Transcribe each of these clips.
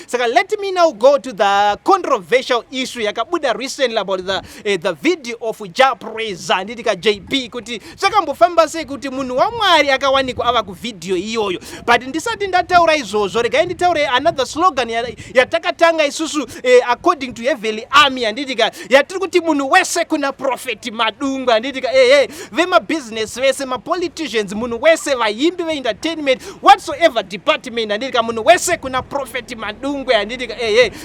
Saka let me now go to the controversial issue yakabuda recently about the video of Prayzah nditika JP kuti zvakambofamba sei kuti munhu waMwari akawanikwa ava kuvideo iyoyo. But ndisati ndataura izvozvo regai nditaure another slogan yatakatanga isusu according to Heavenly Army anditika yatiri kuti munhu wese kuna prophet Madungwe anditika vema business vese ma politicians munhu wese vaimbi ve entertainment whatsoever department anditika munhu wese kuna prophet Madungwe anditika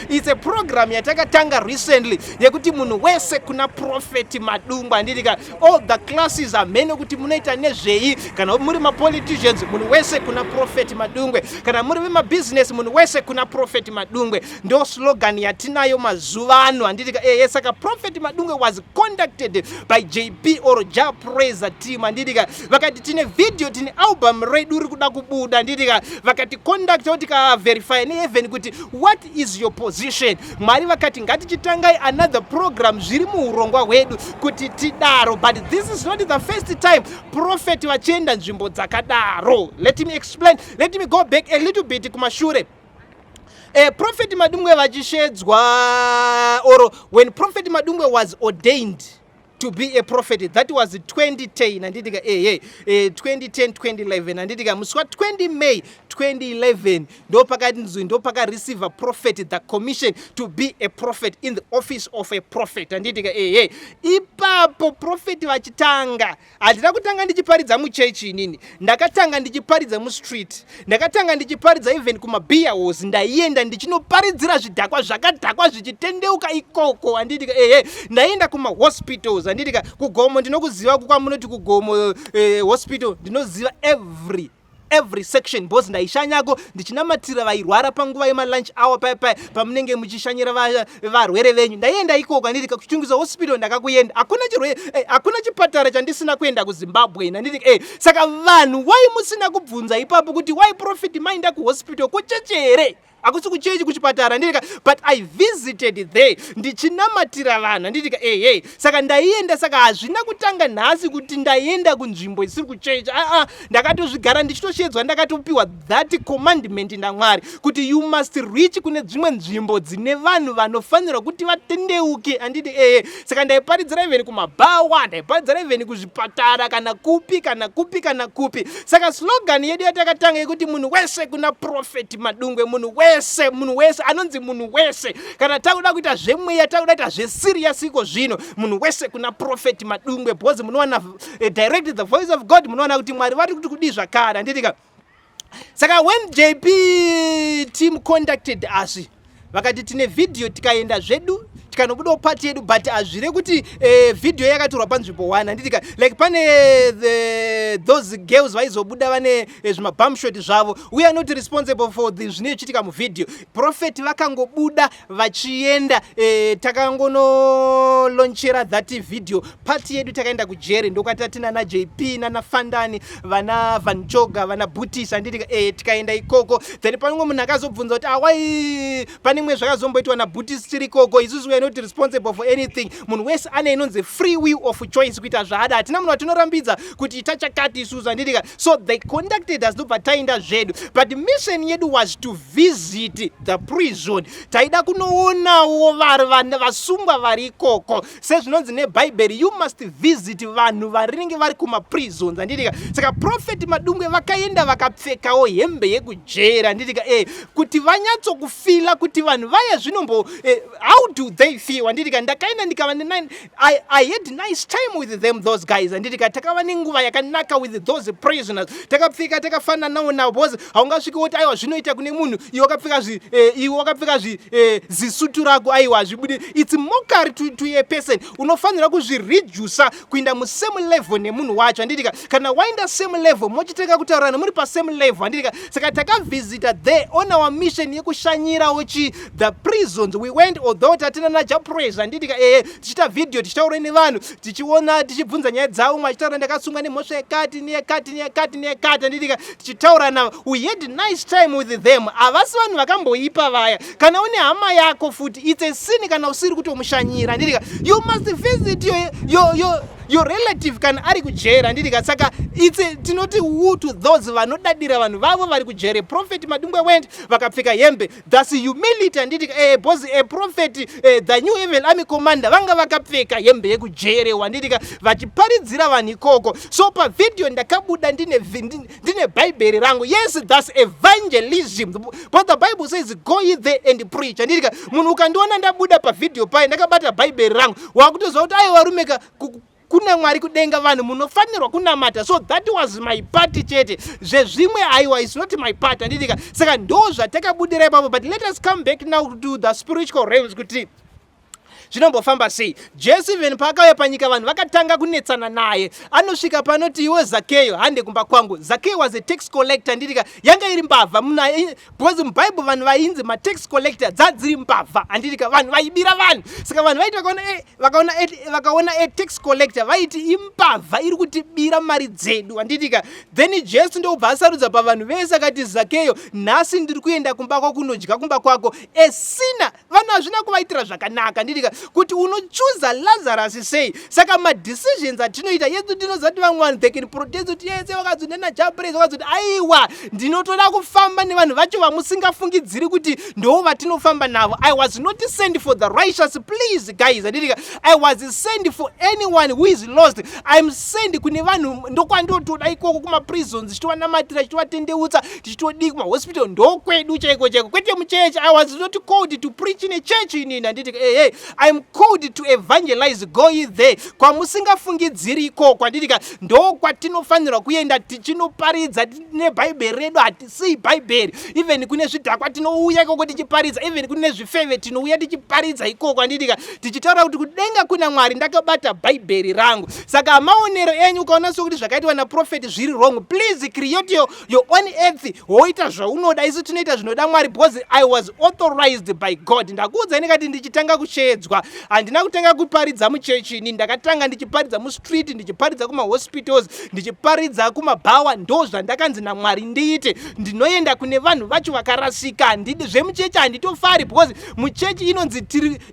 it's a program yatakatanga recently yekuti munhu wese kuna prophet Madungwe anditika all the classes amene kuti munoita nezvei kana muri ma politicians munhu wese kuna prophet Madungwe kana muri vema business munhu wese kuna prophet Madungwe ndo slogan yatinayo mazuvano anditika saka prophet Madungwe was conducted by JP or Prayzah team anditika vakati tine video tine album ready uri kuda kubuda anditika vakati conduct otika verify ne even kuti what is your position Mwari vakati ngatichitangai another program zviri muurongwa hwedu kuti tidaro but this is not the first time prophet vachienda nzvimbo dzakadaro. Let me explain, let me go back a little bit kumashure. Prophet Madungwe vachishedzwa or when Prophet Madungwe was ordained to be a prophet, that was 2010 anditika 2010 2011 anditika muswa 20 May 2011 ndo paka receive a prophet the commission to be a prophet in the office of a prophet anditika ipapo prophet vachitanga atida kutanga ndichiparidza mu church inini ndakatanga ndichiparidza mu street ndakatanga ndichiparidza even kuma beer house ndaienda ndichinoparidzira zvidhakwa zvakadhakwa zvichitendeuka ikoko anditika ndaenda kuma hospitals anditika kugomo ndinokuziva kwamunoti kugomo hospital ndinoziva every section boss ndaishanyako ndichinamatira vairwara panguva yema lunch hour pamunenge muchishanyira varwere venyu ndaienda ikoko anditika kuchunguza hospital ndakakuyenda hakuna chipatara chandisina kuenda kuZimbabwe anditika saka vanhu wai musina kubvunza ipapo kuti wai prophet maenda kuhospital kuchechere akusi kuchechi kuchipatara ndika but I visited there ndichinamatira vanhu ndika saka ndaienda saka hazvina kutanga nhasi kuti ndaienda kunzvimbo isiri kuchechi ndakatozvigara ndichitoshedzwa ndakatopiwa that commandment naMwari kuti you must reach kune dzimwe nzvimbo dzine vanhu vanofanirwa kuti vatendeuke anditi saka ndaiparidzira even kumabawa ndaiparidzira even kuzvipatara kana kupi saka slogan yedu yatakatanga yekuti munhu wese kuna prophet Madungwe munhu wese anonzi munhu wese kana takuda kuita zvemweya takuda kuita zveserious iko zvino munhu wese kuna prophet Madungwe because munowana direct the voice of God munowana kuti Mwari vari kuti kudi zvakara anditika saka when JP team contacted us vakati tine video tikaenda zvedu tikanobuda party yedu but azvire kuti video yakatorwa panzvimbo 1 anditika like pane those girls vaizobuda vane zvima bump shot zvavo we are not responsible for the zvinochitika muvideo prophet vakangobuda vachienda takangono launchera that video party yedu takaenda kujere ndokati tina na JP na Fandani vana Vanjoga vana Butis anditika tikaenda ikoko then panwe munhu akazobvunza kuti awai pane mwe zvakazomboitwa na Butis tiri ikoko isusu we are not responsible for anything munhu wese ane inonzi free will of choice kuita zvaada hatina munhu atinorambidza kuti itachakati isusu anditika so they conducted us ndobva taenda zvedu but mission yedu was to visit the prison taida kunoonawo vasungwa vari ikoko sezvinonzi neBhaibheri you must visit vanhu varinenge vari kumaprisons anditika saka prophet Madungwe vakaenda vakapfekawo hembe yekujera anditika kuti vanyatsokufila kuti vanhu vaya zvinombo how do they feel anditika ndakaenda ndikava I had nice time with them those guys anditika takava nenguva yakanaka with those prisoners takapfeka takafanana nawo navo because haungasviki kuti aiwa zvinoita kune munhu iwe wakapfeka zisutu rako aiwa zvibudi it's mockery to a person unofanira kuzviredusa kuenda musame level nemunhu wacho anditika kana waenda same level mochiteka kutaurana muri pa same level anditika saka takavisita there on our mission yekushanyirawo the prisons we went although tatina na Prayzah anditika tichita video tichitaura nevanhu tichiona tichibvunza nyaya dzavo machitaura ndakasunga nemhosva yekati anditika tichitaura navo we had nice time with them avasi vanhu vakamboipa vaya kana une hama yako futi it's a sin kana usiri kutomushanyira anditika you must visit your relative kana ari kujera handiti saka tinoti who to those vanodadira vanhu vavo vari kujere. Prophet Madungwe went vakapfeka hembe, thus humility handiti because a prophet the new evil army commander vanga vakapfeka hembe yekujerewa handiti vachiparidzira vanhu ikoko. So pavideo ndakabuda ndine bhaibheri rangu. Yes, that's evangelism, but the Bible says go ye there and preach handiti munhu ukandiona ndabuda pavideo pai ndakabata bhaibheri rangu wakutoziva kuti aiwa rumeka kuna Mwari kudenga vanhu munofanirwa kunamata. So that was my party chete, zvezvimwe aiwa is not my part handiti saka ndo zvatakabudira ipapo. But let us come back now to the spiritual realms kuti zvinombofamba sei. Jesu even paakauya panyika vanhu vakatanga kunetsana naye. Anosvika panoti iwe Zakeyo hande kumba kwangu. Zakeyo was a tax collector handiti yanga iri mbavha because mubhaibheri vanhu vainzi matax collector dzadziri mbavha handiti vanhu vaibira vanhu. Saka vanhu vaiti vakaona a tax collector vaiti imbavha iri kutibira mari dzedu handiti then Jesu ndobva asarudza pavanhu vese akati Zakeyo nhasi ndiri kuenda kumba kwako kunodya kumba kwako. Esina vanhu hazvina kuvaitira zvakanaka handiti kuti unochuza Lazarus sei. Saka madecisions atinoita yesu tinozati vamwe vanhu they can protest kuti yese vakazonena Prayzah vakazoti aiwa ndinotoda kufamba nevanhu vacho vamusingafungidziri kuti ndo vatinofamba navo. I was not sent for the righteous, please guys handiti I was sent for anyone who is lost. I'm sent kune vanhu ndokwandotoda ikoko kuma prisons tichivanamatira tichivatendeutsa tichitodii kuma hospital ndokwedu chaiko kwete muchechi. I was not called to preach in a church inini handiti I'm called to evangelize. Go ye there kwamusingafungidziri ikoko handiti ndo kwatinofanirwa kuenda tichinoparidza nebhaibheri redu. Hatisii bhaibheri even kune zvidhakwa tinouya ikoko tichiparidza, even kune zvifeve tinouya tichiparidza ikoko handiti tichitaura kuti kudenga kuna Mwari ndakabata bhaibheri rangu. Saka maonero enyu ukaona sokuti zvakaitwa naprofeti zviri wrong, please create your own earth woita zvaunoda. Isu tinoita zvinoda Mwari because I was authorized by God. Ndakuudza ndikati ndichitanga kushedzwa handina kutanga kuparidza muchechi ini, ndakatanga ndichiparidza mustreet, ndichiparidza kuma hospitals, ndichiparidza kumabhawa. Ndo zvandakanzi naMwari ndiite. Ndinoenda kune vanhu vacho vakarasika. Zvemuchechi handitofari because muchechi inonzi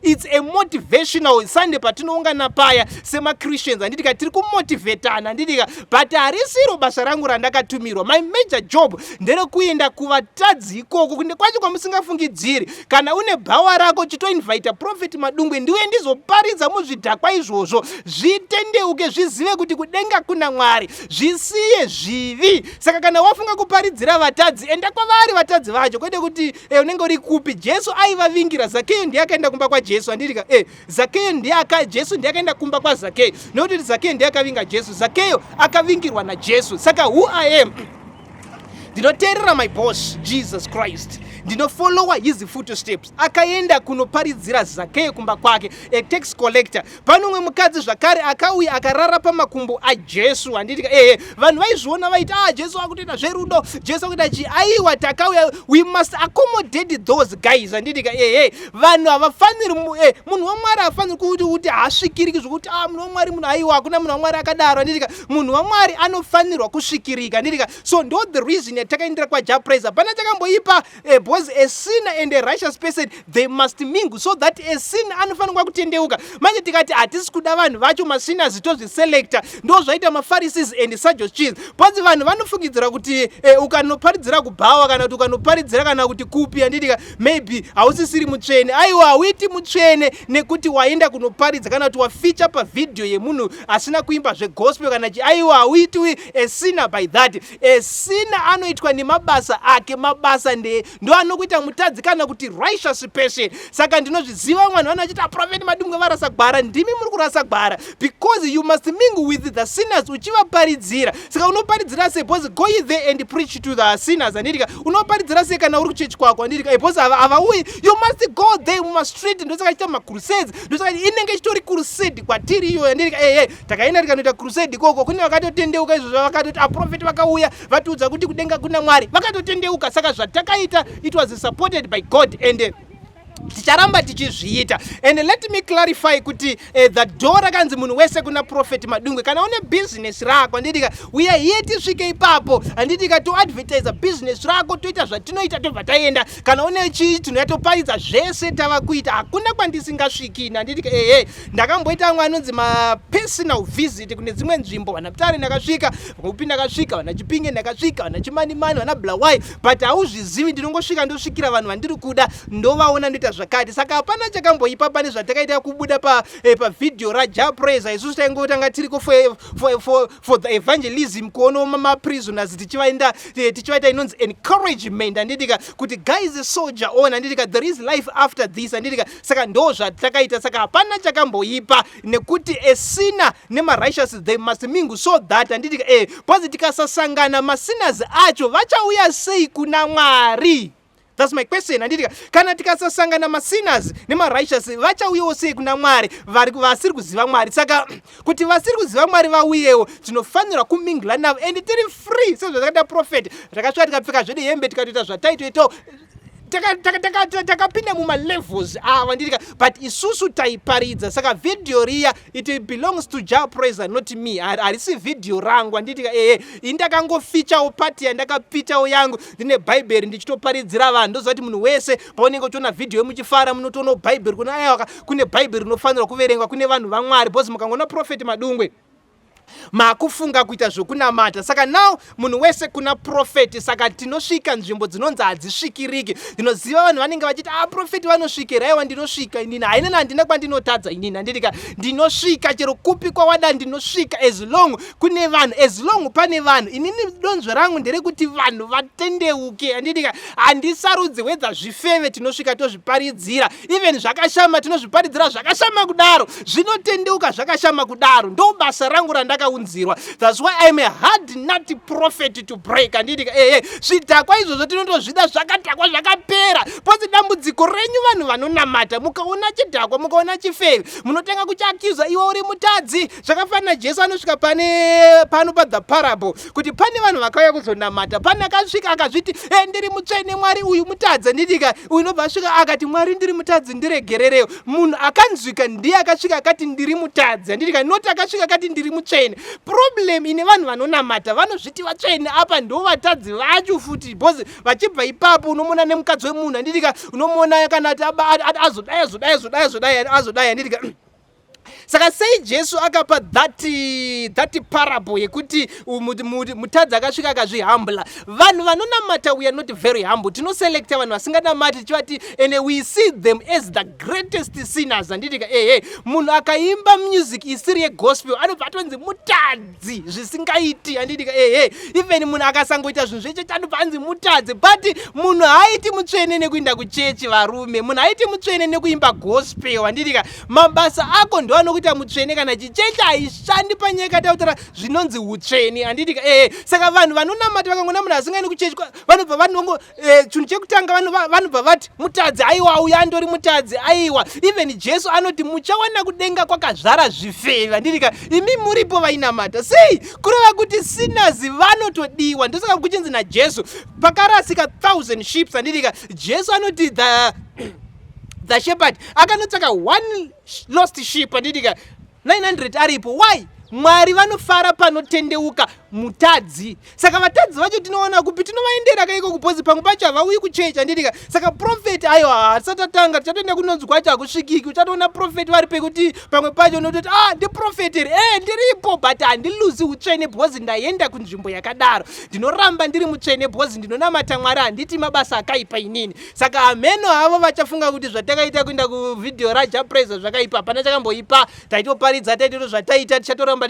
it's a motivational Sunday patinoungana paya sema Christians handiti tiri kumotivetana handiti but harisiro basa rangu randakatumirwa. My major job nderekuenda kuvatadzi ikoko kunde kwacho kwamusingafungidziri. Kana une bhawa rako chitoinvita Prophet Madungwe ndiwe ndizoparidza muzvidhakwa izvozvo zvitendeuke zvizive kuti kudenga kuna Mwari, zvisiye zvivi. Saka kana wafunga kuparidzira vatadzi enda kwavari vatadzi vacho kwete kuti unenge uri kupi. Jesu aivavingira. Zakeyo ndiye akaenda kumba kwa Jesu handiti Zakeyo Jesu ndiye akaenda kumba kwa Zakeyo nokuti Zakeyo ndiye akavinga Jesu. Zakeyo akavingirwa naJesu. Saka who I am ndinoteerera my boss Jesus Christ, ndinofollowa his footsteps. Akaenda kunoparidzira Zakeyo kumba kwake, a tax collector. Pano umwe mukadzi zvakare akauya akarara pamakumbo aJesu handiti vanhu vaizviona vaiti Jesu akutoita zverudo, Jesu akuita chi. Aiwa takauya, we must accommodate those guys handiti vanhu havafaniri munhu waMwari hafaniri kuti hasvikiriki zvokuti munhu waMwari munhu aiwa hakuna munhu waMwari akadaro handiti munhu waMwari anofanirwa kusvikirika handiti. So ndo the reason yatakaendera kwa Prayzah pana takamboipa because a sinner and a righteous person they must mingle so that a sinner anofanirwa kutendeuka. Manje tikati hatisi kuda vanhu vacho masinners tozviselecta ndo zvaita mapharisees and Sadducees. Panzi vanhu vanofungidzira kuti ukanoparidzira kubhawa kana kuti ukanoparidzira kana kuti kupi handiti maybe hausisiri mutsvene. Aiwa hauiti mutsvene nekuti waenda kunoparidza kana kuti wafeature pavideo yemunhu asina kuimba zvegospel kana chi. Aiwa hauitwi a sinner by that. A sinner anoitwa nemabasa ake. Mabasa ndo anokuita mutadzi kana kuti righteous person. Saka ndinozviziva vanhu vanochita Prophet Madungwe varasa gwara. Ndimi muri kurasa gwara because you must mingle with the sinners uchivaparidzira. Saka unoparidzira sei because go ye there and preach to the sinners handiti unoparidzira sei kana uri kuchechi kwako handiti because havauyi. You must go there mumastreet. Ndosaka chita macrusades. Ndosaka inenge chitori crusade kwatiri iyo handiti takaenda tikanoita crusade ikoko kune vakatotendeuka izvo zvavakatoti aprofeti vakauya vatiudza kuti kudenga kuna Mwari vakatotendeuka. Saka zvatakaita it was supported by God and ticharamba tichizviita. And let me clarify kuti the door rakanzi munhu wese kuna Prophet Madungwe. Kana une business rako handitika we are here tisvike ipapo handitika to advertise business rako toita zvatinoita tobva taenda. Kana une tinatoparidza zvese tava kuita hakuna kwandisingasviki handitika ndakamboita amwe anonzi personal visit kune dzimwe nzvimbo vana Mutare ndakasvika, Upi ndakasvika, vana Chipinge ndakasvika, vana Chimanimani, vana Blawai, but hauzvizivi ndinongosvika ndosvikira vanhu vandiri kuda ndovaona ndoita zvakati. Saka hapana chakamboipa pane zvatakaita kubuda pa video raJah Prayzah. Isusu taingotanga tiriko for the evangelism kuona maprisoners tichivaita inonzi encouragement handitika kuti guys soldier on handitika there is life after this handitika. Saka ndo zvatakaita. Saka hapana chakamboipa nekuti esina nemarighteous they must mingle so that handitika bhazi tikasasangana masinners acho vachauya sei kuna Mwari? That's my question. Handitika kana tikasasangana masinners nemarighteous vachauyawo sei kuna Mwari vasiri kuziva Mwari? Saka kuti vasiri kuziva Mwari vauyewo tinofanira kumingla navo and tiri free sezvo zvakada prophet takasvika tikapfeka zvedu hembe tikatoita zvataitoito takapinda mumalevels ava nditika but isusu taiparidza. Saka video riya it belongs to Jah Prayzah not me. Harisi video rangu handitika indakangofichawo pati yandakapitawo yangu ndine bhaibheri ndichitoparidzira vanhu ndozvati munhu wese paunenge uchiona video yemuchifara munotoona bhaibheri kune bhaibheri rinofanirwa kuverengwa kune vanhu vaMwari bhozi mukangoona Prophet Madungwe makufunga kuita zvokunamata. Saka now munhu wese kuna prophet. Saka tinosvika nzvimbo dzinonzi hadzisvikiriki. Ndinoziva vanhu vanenge vachiti prophet vanosvikira. Aiwa ndinosvika inini haina handina kwandinotadza inini handitika ndinosvika chero kupi kwawada ndinosvika as long kune vanhu as long pane vanhu. Inini donzvo rangu nderekuti vanhu vatendeuke handitika handisarudzi wedza zvifeve tinosvika tozviparidzira even zvakashama tinozviparidzira zvakashama kudaro zvinotendeuka zvakashama kudaro ndo basa rangu randakaunzirwa. That's why I'm a hard nut prophet to break. Handitika zvidhakwa izvozvo tinotozvida zvakatakwa zvakapera. Pozi dambudziko renyu vanhu vanonamata mukaona chidhakwa mukaona chifeve munotanga kuchiakiza iwe uri mutadzi. Zvakafanana Jesu anosvika pano the parable kuti pane vanhu vakauya kuzonamata pane akasvika akazviti ndiri mutsvene Mwari uyu mutadzi. Handitika uyu nobva asvika akati Mwari ndiri mutadzi ndiregererewo. Munhu akanzwika ndiye akasvika akati ndiri mutadzi. Handitika noti akasvika akati ndiri mutsvene. Problem ine vanhu vanonamata vanozviti vatsvene apa ndo vatadzi vacho futi bhozi vachibva ipapo unomona nemukadzi wemunhu handitika unomona kana azodai handitika. Saka sei Jesu akapa that parable yekuti mutadzi akasvika akazvihambula. Vanhu vanonamata we are not very humble. Tinoselecta vanhu vasinganamati tichivati and we see them as the greatest sinners. Handitika munhu akaimba music isiri yegospel anobva atonzi mutadzi zvisingaiti. Handitika even munhu akasangoita zvinhu zvechechi anobva anzi mutadzi but munhu haiti mutsvene nekuinda kuchechi varume. Munhu haiti mutsvene nekuimba gospel. Handitika mabasa ako ndo anokuita mutsvene kana chichechi haishandi panyika tautara zvinonzi utsvene. Handitika saka vanhu vanonamata vakangona munhu asingaini kuchechi vanobva vanongo chinhu chekutanga vanobva vati mutadzi aiwa uyu andori mutadzi aiwa. Even Jesu anoti muchawana kudenga kwakazvara zvifeve. Handitika imi muripo vainamata sei kureva kuti sinners vanotodiwa. Ndosaka kuchinzi naJesu pakarasika 1000 sheep. Handitika Jesu anoti the shepherd akanotsvaka one lost sheep. Handitika 900 aripo. Why? Mwari vanofara panotendeuka mutadzi. Saka vatadzi vacho tinoona kupi tinovaendera kaiko kupozi pamwe pacho havauyi kuchechi. Handitika saka prophet ayo hasatatanga tichatoenda kunonzi kwacho hakusvikiki. Uchatoona prophet vari pekuti pamwe pacho unototi ndiprofeti ndiripo but handiluzi utsvene bhozi ndaenda kunzvimbo yakadaro ndinoramba ndiri mutsvene bhozi ndinonamata Mwari handiti mabasa akaipa inini. Saka ameno havo vachafunga kuti zvatakaita kuenda kuvidhio raJah Prayzah zvakaipa hapana chakamboipa. Taitoparidza taitoto zvataita tichatoramba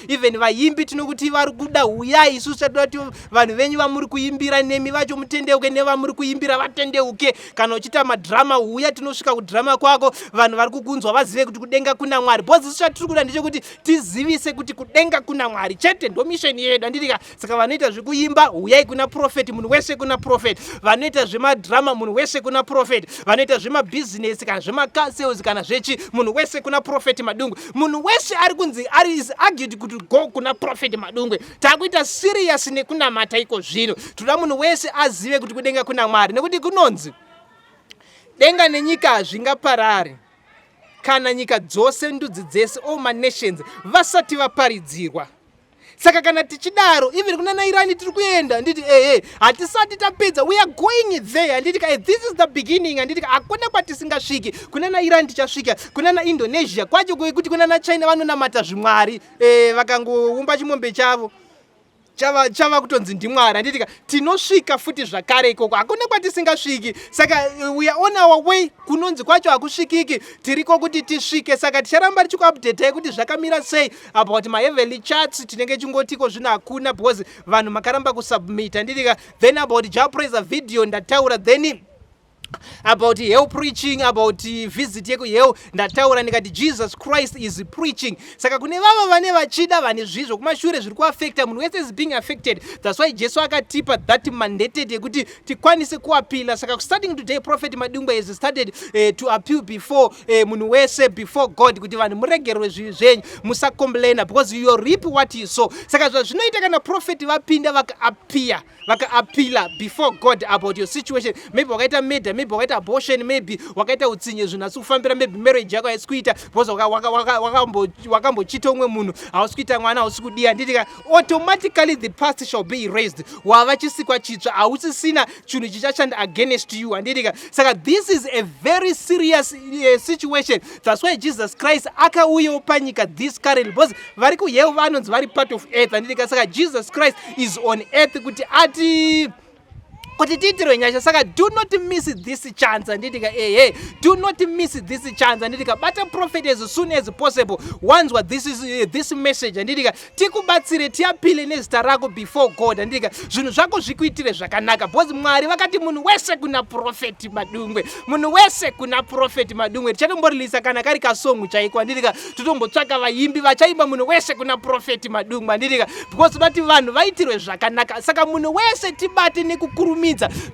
even vaimbi tinokuti vari kuda uyai isusu tatoda kuti vanhu venyu vamuri kuimbira nemi vacho mutendeuke nevamuri kuimbira vatendeuke. Kana uchiita madhirama uya tinosvika kudhirama kwako vanhu vari kukunzwa vazive kuti kudenga kuna Mwari. Bhozi isu chatiri kuda ndechekuti tizivise kuti kudenga kuna Mwari chete ndo misheni yedu. Handitika saka vanoita zvekuimba uyai kuna prophet munhu wese kuna prophet. Vanoita zvemadhirama munhu wese kuna prophet. Vanoita zvemabhizinesi kana zvemakasales kana zvechi munhu wese kuna Prophet Madungwe. Munhu wese ari kunzi ari argued kuti go kuna Prophet Madungwe. Takuita serious nekunamata iko zvino. Toda munhu wese azive kuti kudenga kuna Mwari nekuti kunonzi denga nenyika zvingaparare kana nyika dzose ndudzi dzese all my nations vasati vaparidzirwa. Saka kana tichidaro even kuna Iran tiri kuenda nditi hatisati tapedza, we are going there nditi this is the beginning nditi akuna kwatisingasviki. Kuna Iran tichasvika, kuna Indonesia kwacho kuti kuna China vanonamata zvimwari vakangoumba chimombe chavo chava kutonzi ndimwari nditi tinosvika futi zvakare ikoko hakuna kwatisingasviki. Saka we are on our way, kunonzi kwacho hakusvikiki tiriko kuti tisvike. Saka ticharamba tichikuupdate kuti zvakamira sei about my heavenly charts. Tinenge chingotiko zvino hakuna because vanhu makaramba kusubmita nditi then about Prayzah video ndataura, then about hell preaching, about visit yeku hell ndataura ndikati Jesus Christ is preaching. Saka kune vava vane vachida vane zvizvo kumashure zviri kuaffecta munhu wese is being affected. That's why Jesu akatipa that mandated yekuti tikwanise kuapila. Saka starting today Prophet Madungwe has started to appeal before munhu wese before God kuti vanhu muregerwe zvenyu musacomplaina because you reap what you sow. Saka zvinoita kana prophet vapinda vakaapila before God about your situation. Maybe wakaita murder, maybe wakaita abortion, maybe wakaita utsinye zvinhu asi kufambira, maybe marriage yako haisi kuita because wakambochita umwe munhu, hausi kuita mwana, hausi kudiya nditika automatically the past shall be erased. Wava chisikwa chitsva, hausisina chinhu chichashanda against you anditika. Saka this is a very serious situation. That's why Jesus Christ akauyawo panyika this currently because vari kuhell vanonzi vari part of earth anditika. Saka Jesus Christ is on earth kuti kuti tiitirwe nyasha. Saka do not miss this chance anditika do not miss this chance anditika. Bata prophet as soon as possible once what this message anditika tikubatsire tiapile nezita rako before God anditika zvinhu zvako zvikuitire zvakanaka because Mwari vakati munhu wese kuna prophet Madungwe, munhu wese kuna prophet Madungwe. Tichatomborilisa kana kari kasongu chaiko anditika totombotsvaka vaimbi vachaimba munhu wese kuna prophet Madungwe anditika because vati vanhu vaitirwe zvakanaka. Saka munhu wese tibate nekukurumidza,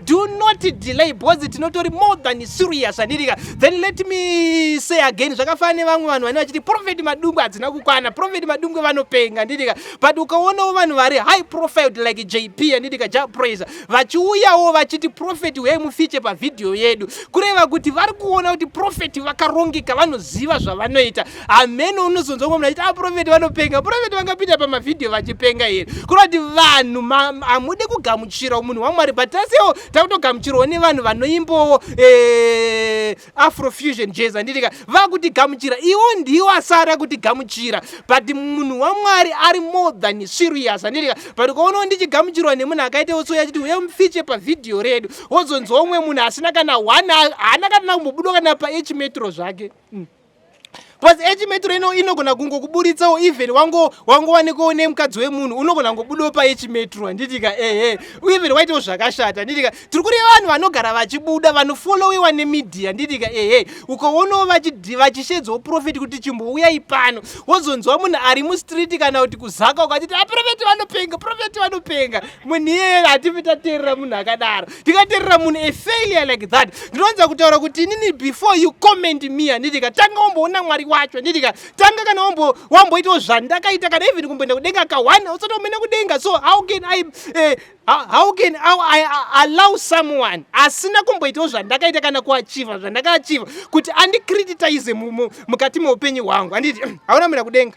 do not delay because tinotori more than serious anditika. Then let me say again zvakafana nevamwe vanhu vane vachiti prophet Madungwe hadzina kukwana, prophet Madungwe vanopenga anditika. But ukaonawo vanhu vari high profile like JP anditika Prayzah vachiuyawo vachiti prophet we mufiche pavidhio yedu, kureva kuti vari kuona kuti prophet vakarongeka, vanoziva zvavanoita. Ameno unozonzwa munhu achiti prophet vanopenga, prophet vangapinda pamavidhio vachipenga here. Kureva kuti vanhu hamude kugamuchira munhu waMwari, but tasiwo takutogamuchirawo nevanhu vanoimbawo Afrofusion jazz anditika vakuti gamuchira, iwo ndiwo asara kuti gamuchira, but munhu waMwari ari more than serious anditika. But ukaonawo ndichigamuchirwa nemunhu akaitawo so yachiti uye mufiche pavidhio redu, wozonzwa umwe munhu asina kana haana kana kumbobuda kana pa metro zvake. But metro inogona kungokuburitsawo even wangowanikawo nemukadzi wemunhu unogona kungobudawo pa metro anditika even waitawo zvakashata anditika. Tiri kureva vanhu vanogara vachibuda vanofollowiwa nemedia anditika ukaonawo vachishedzawo prophet kuti chimbouyai pano, wozonzwa munhu ari mustreet kana kuti kuzaka ukachiti prophet vanopenga, prophet vanopenga. Munhu iyeye hatifi tateerera munhu akadaro. Tikateerera munhu a failure like that, ndinowanza kutaura kuti inini before you comment me anditika tanga wamboona Mwari wacho anditika. Tanga kana wamboitawo zvandakaita kana even kumboenda kudenga ka1 usati umene kudenga. So how can I allow someone asina kumboitawo zvandakaita kana kuachiva zvandakaachiva kuti andicriticize mukati meupenyu hwangu anditi hauna mira kudenga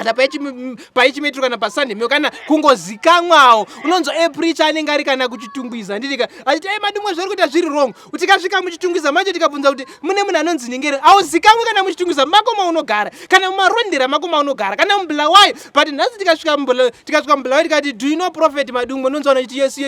ata paichimetro kana pasunday meo kana kungozikamwawo unonzwa preacher anenge ari kana kuchitungwiza anditika achiti Madungwe zviri kuita zviri wrong. Tikasvika muchitungwiza macho tikabvunza kuti mune munhu anonzi Nengere, auzikamwi kana muchitungwiza mako maunogara kana mumarondera mako maunogara kana mubulawayo. But nhasi tikasvika mubulawayo tikati do you know prophet Madungwe, unonzwa achiti yes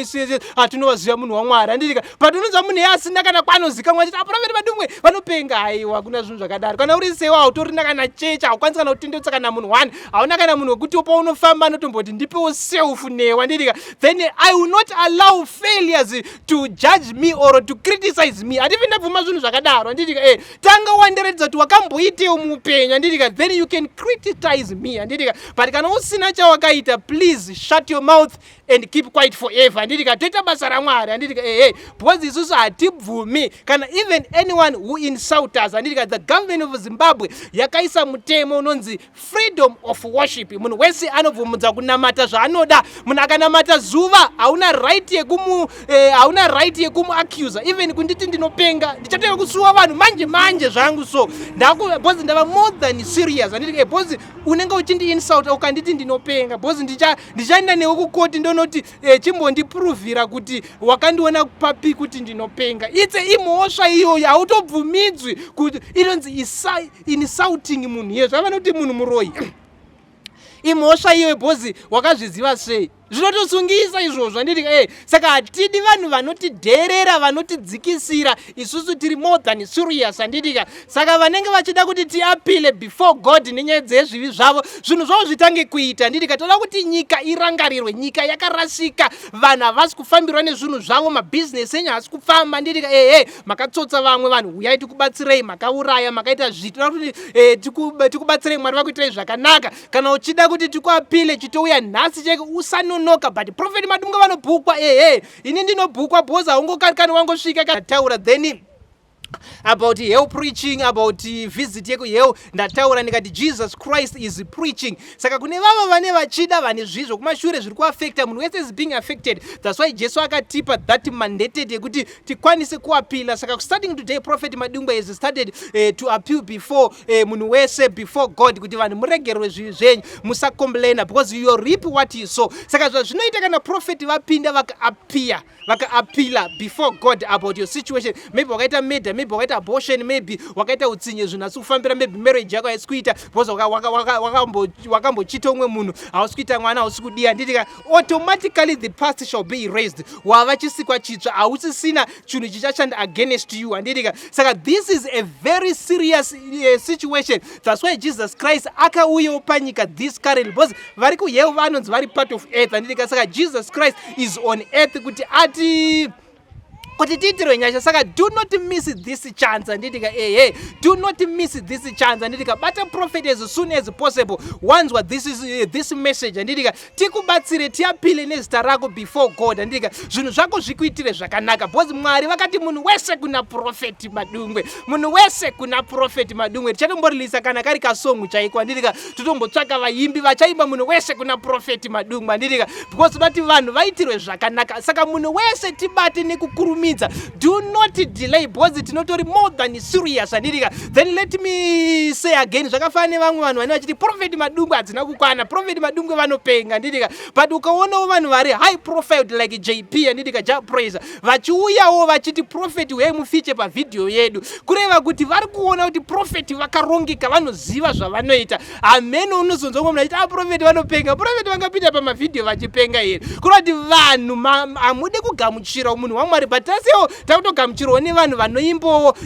hatinoziva munhu waMwari anditika. But unonzwa munhu asina kana kwanozikamwa achiti prophet Madungwe vanopenga. Haiwa kuna zvinhu zvakadaro. Kana uri sewa hautorina kana checha, haukwanisi kana kutendetsa kana munhu one, hauna kana munhu wekuti paunofamba anotomboti ndipewo self newa nditika. Then I will not allow failures to judge me or to criticize me. Hatifi ndabvuma zvinhu zvakadaro anditika tanga wandiratidza kuti wakamboitewo muupenyu anditika, then you can criticize me anditika. But kana usina chawakaita, please shut your mouth and keep quiet forever anditika. Toita basa raMwari anditika because isusu hatibvumi kana even anyone who insult us anditika. The government of Zimbabwe yakaisa mutemo unonzi freedom of worship. Munhu wese anovhumudza kunamata zvaanoda. Munhu akanamata zuva hauna right yekumu-accuser. Even kunditi ndinopenga ndichatanga kusuwa vanhu manje zvangu so because ndava more than serious. Anditi because unenge uchindi insult ukanditi ndinopenga because ndichaenda newe kukoti ndonoti chimbondipuruvhira kuti wakandiona papi kuti ndinopenga. Itse imhosva iyoyo hautobvumidzwi kuti inonzi insulting munhu yesu ava noti munhu muroyi. Imhosva iyoyo because wakazviziva sei? Zvinotosungisa izvozvo. Handiti saka hatidi vanhu vanotidherera vanotidzikisira. Isusu tiri more than serious. Handiti saka vanenge vachida kuti tiapile before God nenyaya dzezvivi zvavo zvinhu zvavo zvitange kuita. Handiti toda kuti nyika irangarirwe. Nyika yakarasika, vanhu havasi kufambirwa nezvinhu zvavo, mabhizinesi enyu havasi kufamba. Handiti makatsotsa vamwe vanhu, uyai tikubatsirei, makauraya, makaita zvitoda kuti tikubatsirei, Mwari vakuitirei zvakanaka. Kana uchida kuti tikuapile chitouya nhasi cheke usanonoka. But Prophet Madungwe vanobhukwa. Ini ndinobhukwa because haungokani wangosvika kataura then about hell preaching, about visit yeku hell ndataura ndikati Jesus Christ is preaching. Saka kune vava vane vachida vane zvizvo kumashure zviri kuaffecta, munhu wese is being affected. That's why Jesu akatipa that mandated yekuti tikwanise kuapila. Saka starting today Prophet Madungwe has started to appeal before munhu wese, before God, kuti vanhu muregerwe zvivi zvenyu, musacomplaina because you reap what you sow. Saka zvinoita kana prophet vapinda vakaapila before God about your situation. Maybe wakaita murder, maybe wakaita abortion, maybe wakaita utsinye zvinhu asi kufambira, maybe marriage yako haisi kuita because wakambochita umwe munhu, hausi kuita mwana, hausi kudiya. Nditika automatically the past shall be erased. Wava chisikwa chitsva, hausisina chinhu chichashanda against you. Handitika saka this is a very serious situation. That's why Jesus Christ akauyawo panyika this current because vari kuhell vanonzi vari part of earth. Handitika saka Jesus Christ is on earth kuti kuti tiitirwe nyasha. Saka do not miss this chance. Handitika do not miss this chance. Handitika bata prophet as soon as possible. Wanzwa this message. Handitika tikubatsire tiapile nezita rako before God. Handitika zvinhu zvako zvikuitire zvakanaka because Mwari vakati munhu wese kuna Prophet Madungwe, munhu wese kuna Prophet Madungwe. Tichatomborilisa kana kari kasongu chaiko. Handitika totombotsvaka vaimbi vachaimba munhu wese kuna Prophet Madungwe. Handitika because vati vanhu vaitirwe zvakanaka. Saka munhu wese tibate nekukurumidza. Do not delay because tinotori more than serious. Handitika then let me say again, zvakafana nevamwe vanhu vane vachiti Prophet Madungwe hadzina kukwana, Prophet Madungwe vanopenga. Handitika but ukaonawo vanhu vari high profile like JP, handitika Prayzah, vachiuyawo vachiti prophet wei mufiche pavidhio yedu, kureva kuti vari kuona kuti prophet vakarongeka, vanoziva zvavanoita. Amen. Unozonzwa munhu achiti prophet vanopenga, prophet vangapinda pamavidhio vachipenga here. Kureva kuti vanhu hamude kugamuchira munhu waMwari. But tasiwo takutogamuchirawo nevanhu vanoimbawo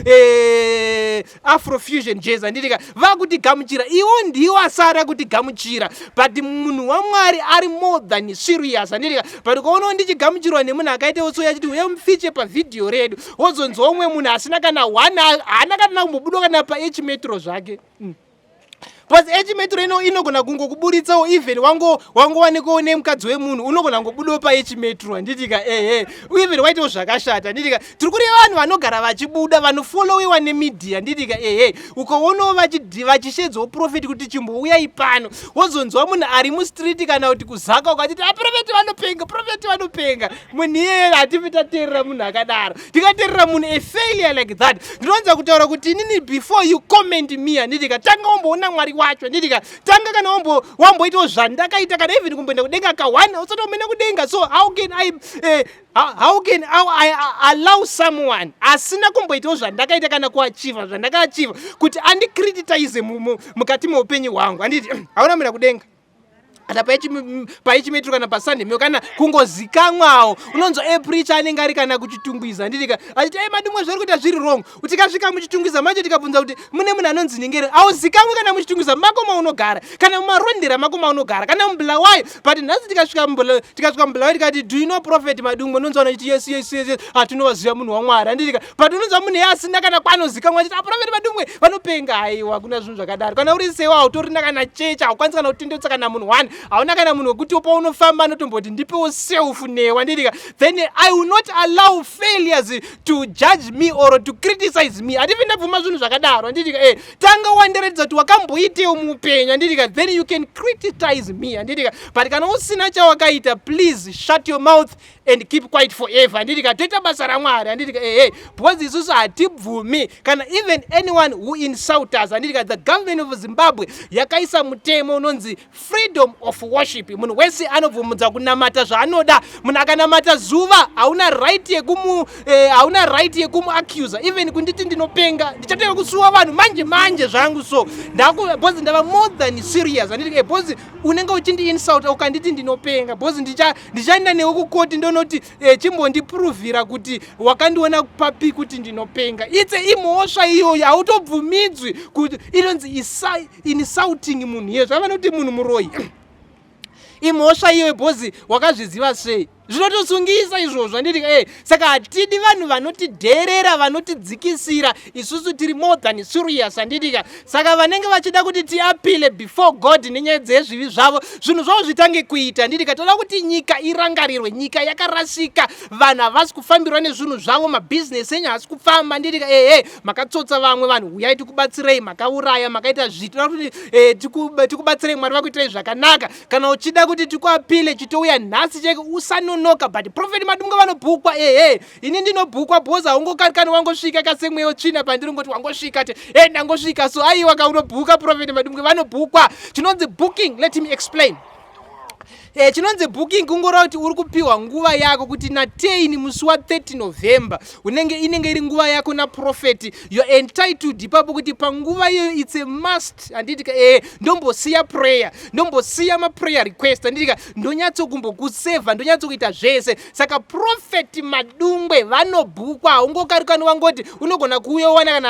Afrofusion jazz. Handitika vakuti gamuchira, iwo ndiwo asara kuti gamuchira, but munhu waMwari ari more than serious. Handitika but ukaonawo ndichigamuchirwa nemunhu akaitawo so yachiti uye mufiche pavidhio redu, wozonzwa umwe munhu asina kana haana kana kumbobuda kana pa metro zvake. But metro inogona kungokuburitsawo even wangowanikawo nemukadzi wemunhu unogona kungobudawo pa metro. Handitika even waitawo zvakashata. Handitika tiri kuri vanhu vanogara vachibuda, vanofollowiwa nemedia. Handitika ukaonawo vachishedzawo prophet kuti chimbouyai pano, wozonzwa munhu ari mustreet kana kuti kuzaka ukachiti prophet vanopenga, prophet vanopenga. Munhu iyeye hatifi tateerera munhu akadaro. Tikateerera munhu a failure like that, ndinowanza kutaura kuti inini before you comment me. Handitika tanga wamboona Mwari wacho. Handitika tanga kana wamboitawo zvandakaita, kana even kumboenda kudenga ka1 usati wamboenda kudenga. So how can I allow someone asina kumboitawo zvandakaita kana kuachiva zvandakaachiva kuti andicriticize mukati meupenyu hwangu? Handiti hauna mira kudenga kana paichimetro kana pasande mio kana kungozikamwawo. Unonzwa preacher anenge ari kana kuchitungwiza. Handitika achiti Madungwe zviri kuita zviri wrong. Tikasvika muchitungwiza macho tikabvunza kuti mune munhu anonzi Nyengere, hauzikamwi kana muchitungwiza mako maunogara, kana mumarondera mako maunogara, kana mubulawayo. But nhasi tikasvika mubulawayo tikati do you know Prophet Madungwe? Unonzwa achiti yes hatinowaziva munhu waMwari. Handitika but unonzwa munhu asina kana kwanozikamwa achiti Prophet Madungwe vanopenga. Haiwa kuna zvinhu zvakadaro. Kana uri sewa hautorina kana checha, haukwanisi kana kutendetsa kana munhu one. hauna kana munhu wekuti paunofamba anotomboti ndipewo self newa handitika, then I will not allow failures to judge me or to criticize me. Hatifi ndabvuma zvinhu zvakadaro handitika, tanga wandiratidza kuti wakamboitewo muupenyu handitika, then you can criticize me handitika, but kana usina chawakaita, please shut your mouth and keep quiet forever handitika, toita basa raMwari handitika, because isusu hatibvumi kana even anyone who insult us handitika. The government of Zimbabwe yakaisa mutemo unonzi freedom of worship. Munhu wese anobvumudza kunamata zvaanoda. Munhu akanamata zuva hauna right yekumu accuser. Even kunditi ndinopenga ndichatera kusuwa vanhu manje zvangu, so because ndava more than serious handitika, because unenge uchindi insult ukanditi ndinopenga, because ndichaenda newe kukoti ndonoti chimbondipuruvhira kuti wakandiona papi kuti ndinopenga. It's imhosva iyoyo, hautobvumidzwi kuti inonzi insulting munhu iye, zvavana kuti munhu muroyi imhosva iyoyo, bhozi wakazviziva sei? Zvinotosungisa izvozvo handitika, saka hatidi vanhu vanotidherera vanotidzikisira. Isusu tiri more than serious handitika, saka vanenge vachida kuti tiapile before God nenyaya dzezvivi zvavo, zvinhu zvavo zvitange kuita handitika. Toda kuti nyika irangarirwe, nyika yakarasika, vanhu havasi kufambirwa nezvinhu zvavo, mabhizinesi enyu hasi kufamba handitika, makatsotsa vamwe vanhu, uyai tikubatsirei, makauraya, makaita zvitu. Toda kuti tikubatsirei, Mwari vakuitirei zvakanaka. Kana uchida kuti tikuapile, chitouya nhasi cheke, usanonoka. But Prophet Madungwe vanobhukwa, ini ndinobhukwa, bhoza haungokani wangosvika kasemweyo tsvina pandiri ngoti wangosvika te ndangosvika, so aiwa kaunobhuka Prophet Madungwe vanobhukwa. Chinonzi booking, let me explain. Chinonzi booking kungora kuti uri kupiwa nguva yako kuti na10 musi wa30 November inenge iri nguva yako naProfeti. You're entitled ipapo kuti panguva iyoyo it's a must handitika, ndombosiya prayer, ndombosiya maprayer request handitika, ndonyatsokumbokuseva, ndonyatsokuita zvese. Saka Prophet Madungwe vanobhukwa, haungokarikani wangoti unogona kuuyowana kana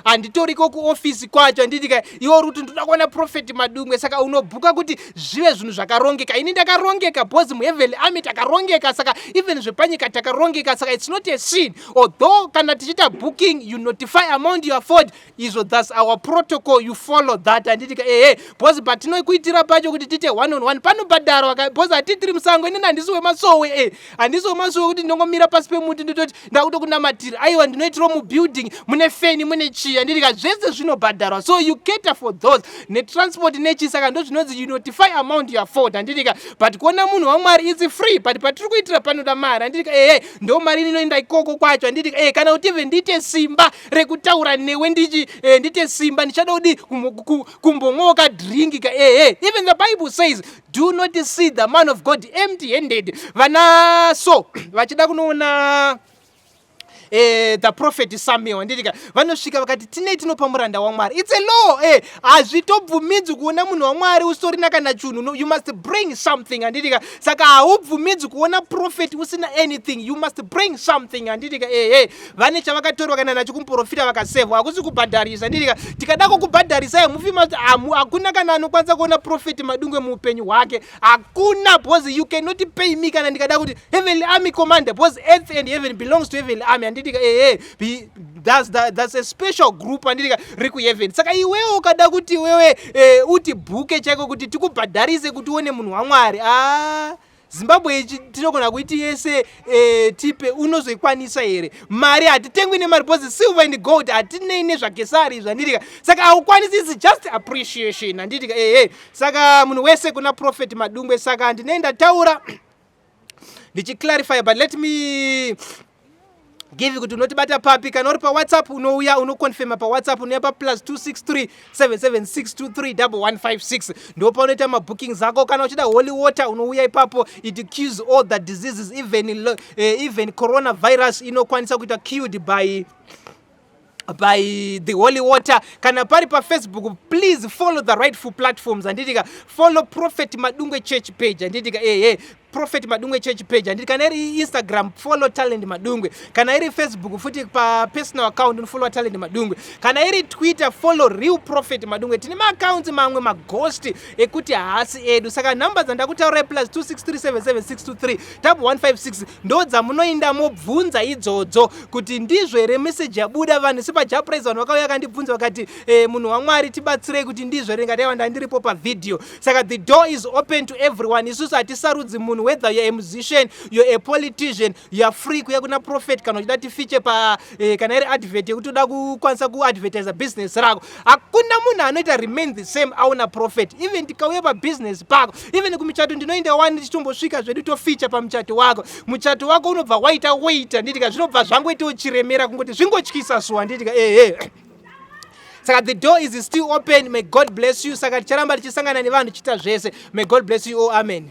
handitoriko kuofisi kwacho handitika, iwo ruti ndoda kuona Prophet Madungwe. Saka unobhuka kuti zvive zvinhu zvakarongeka. Ini ndakarongeka, bhozi muHeavenly Army takarongeka, saka even zvepanyika takarongeka, saka it's not a sin. Although kana tichita booking you notify amount you afford, izvo that's our protocol, you follow that handitika, bhozi but tinokuitira pacho kuti tite 1-on-1 panobhadharwa, bhozi hatitiri musango. Ini handisi wemasowe, handisi wemasowe kuti ndongomira pasi pemuti ndototi ndakutokunamatira, aiwa ndinoitiro mubuilding mune feni mune chii handitika, zvese zvinobhadharwa, so you cater for those netransport nechi, saka ndozvinonzi you notify amount you afford handitika. But kuona munhu waMwari it's free, but patiri kuitira panoda mari handitika, ndo mari inoenda ikoko kwacho handitika, kana kuti even ndite simba rekutaura newe ndite simba ndichada kudi kumbong'oka drink ka, even the Bible says do not see the man of God empty handed. Vana so vachida kunoona the prophet Samuel handitika, vanosvika vakati tinei tinopa muranda waMwari. It's a law, hazvitobvumidzwi kuona munhu waMwari usitorina kana chinhu, you must bring something handitika. Saka haubvumidzwi kuona prophet usina anything, you must bring something handitika, vane chavakatorwa kana nacho kumuprofita vakasevwa, hakusi kubhadharisa handitika. Tikadako kubhadharisa mufima kuti hakuna kana anokwanisa kuona Prophet Madungwe muupenyu hwake, hakuna, because you cannot pay me kana ndikada kuti Heavenly Army commander, because earth and heaven belongs to Heavenly Army handitika, that's a special group handitika riku heaven. Saka iwewe ukada kuti wewe uti bhuke chako kuti tikubhadharise kuti uone munhu waMwari, Zimbabwe tinogona kuiti yese tipe unozoikwanisa here. Mari hatitengwi nemari, because silver and gold hatinei nezvakesari zvanditika, saka haukwanisi, is just appreciation handitika, saka munhu wese kuna Prophet Madungwe. Saka ndinei ndataura ndichiclarify, but let me give you kuti unotibata papi. Kana uri paWhatsApp unouya unoconfirma paWhatsApp, unouya +263 776 23 ndo paunoita mabookings ako. Kana uchida holy water unouya ipapo, it kills all the diseases, even coronavirus inokwanisa kuita killed by the holy water. Kana pari pa Facebook, please follow the rightful platforms handitika, follow Prophet Madungwe church page handitika, Prophet Madungwe church page anditi kana iri Instagram follow talent Madungwe, kana iri Facebook futi pa personal account follow talent Madungwe, kana iri Twitter follow real Prophet Madungwe. Tine ma accounts mamwe ma ghost ekuti haasi edu, saka number dzandakutaura +2637762 156 ndo dzamunoinda mobvunza idzodzo kuti ndizvo here message yabuda. Vanhu sepa Prayzah vanhu vakauya vakandibvunza vakati munhu waMwari tibatsirei kuti ndizvo here, ngati wanda ndiripo pa video. Saka the door is open to everyone. Isusu hatisarudzi munhu, whether you're a musician, you're a politician, you're free kuya kuna prophet kana uchida tifiche pa kana iri advert yekuti uda kukwanisa kuadvertise business rako. Hakuna munhu anoita remain the same auna prophet. Even tikauya pa business pako, even kumichato ndinoenda wani titombosvika zvedu toficha pa muchato wako. Muchato wako unobva waita waita nditika zvinobva zvangoita uchiremera kungoti zvingotyisa suwa nditika Saka the door is still open. May God bless you. Saka ticharamba tichisangana nevanhu chita zvese. May God bless you all. Amen.